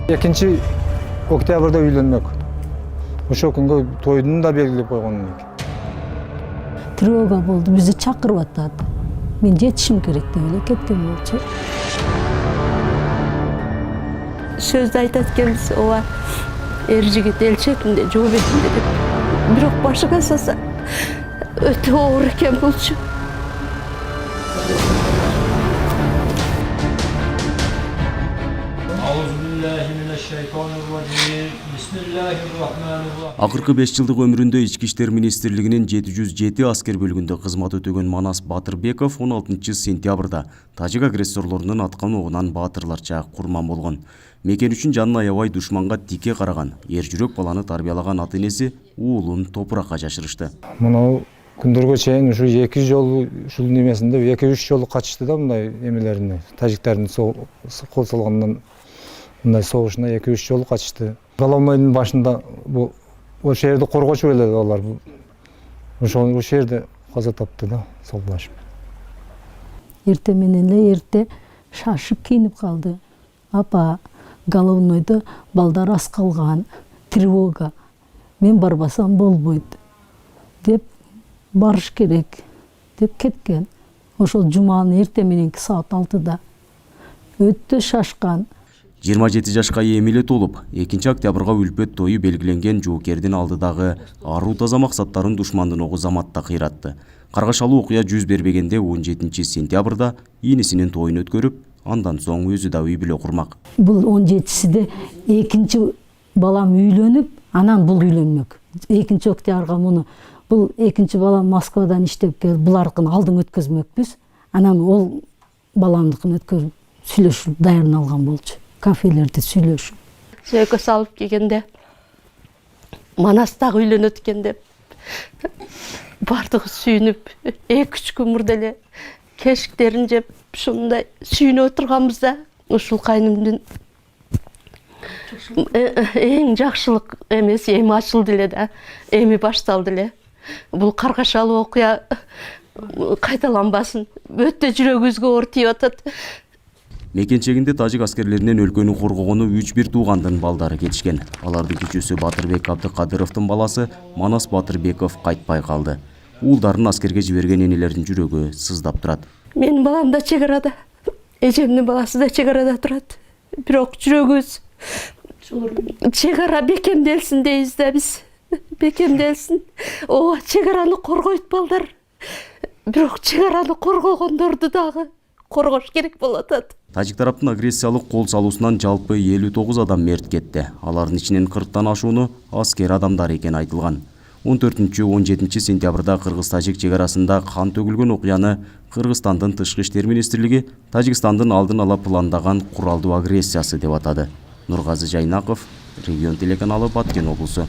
2 oktябрда үйленмек. Ошол күнгө тойдун да белгилеп койгон. Тревога болду, бизди чакырып атат. Мен жетишим керек деп эле кеткен болчу. Сөздү айтат экенбиз, ооба эр жигит эл четинде, жол бетинде деп. Бирок башыга саса өтө оор экен болчу. Акыркы 5 жылдык өмүрүндө Ички иштер министрлигинин 707 аскер бөлүгүндө кызмат өтөгөн Манас Батырбеков 16 сентябрда тажик агрессорлорунун аткан огунан баатырларча курман болгон. Мекен үчүн жанын аябай душманга тике караган, эр жүрөк баланы тарбиялаган ата-энеси уулун топуракка жашырышты. Мына күндөргө чейин ушу 2 жолу ушул немесинде 2-3 жолу качышты да мындай эмелерине. Тажиктердин кол салгандан мындай согушуна 2-3 жолу качышты. Коломойдун башында бул ошол жерди коргочу эле алар. Ошол жерде каза тапты да, солбашып. Эрте менен эрте шашып кийинип калды. Апа, головнойдо балдар аз калган, тревога. Мен барбасам болбойт деп барыш керек деп кеткен. Ошол жуманын эрте мененки саат 6-да. Өтө шашкан. 27 жашка эми эле толуп, 2 октябрга үлпөт тою белгиленген жоокердин алдыдагы аруу таза максаттарын душмандын огу заматта кыйратты. Каргашалуу окуя жүз бербегенде 17 сентябрда ийнисинин тоюн өткөрүп, андан соң өзү да үй бүлө курмак. Бул 17-сиде экинчи балам үйлөнүп, анан бул үйлөнмөк. 2 октябрга муну бул экинчи балам Москвадан иштеп келип, булардын алдын өткөзмөкпүз. Анан ол баламдыкын өткөрүп, сүйлөшүп даярдалган болчу. Кафелерде сүйлөшүп. Сөйкө салып келгенде Манастагы үйлөнөт экен деп бардыгы сүйүнүп, 2-3 күн мурда эле кешиктерин жеп, ушундай сүйүнүп отурганбыз да, ушул кайнымдын эң жакшылык эмеси эми ачылды эле да, эми башталды эле. Бул каргашалуу окуя кайталанбасын, өтө жүрөгүбүзгө оор тийип атат. Мекенчегинде тажик аскерлеринен өлкөнү коргогону 3-1 туугандын балдары кетишкен. Алардын кичүүсү Батырбек Абдыкадыровдун баласы Манас Батырбеков кайтпай калды. Уулдарын аскерге жиберген энелердин жүрөгү сыздап турат. Менин балам да чек-арада, эжемдин баласы да чек-арада турат. Бирок жүрөгүбүз чек-ара бекемделсин дейбиз да биз. Бекемделсин. Ооба, чек-араны коргойт балдар. Бирок чек-араны коргогондорду дагы коргош керек болуп атат. Тажик тараптын агрессиялык кол салуусунан жалпы 59 адам мерт кетти. Алардын ичинен 40тан ашууну аскер адамдар экени айтылган. 14-17 сентябрда Кыргыз-Тажик чек арасында кан төгүлгөн окуяны Кыргызстандын Тышкы иштер министрлиги Тажикстандын алдын ала пландаган куралдуу агрессиясы деп атады. Нургазы Жайнаков, Регион телеканалы, Баткен облусу.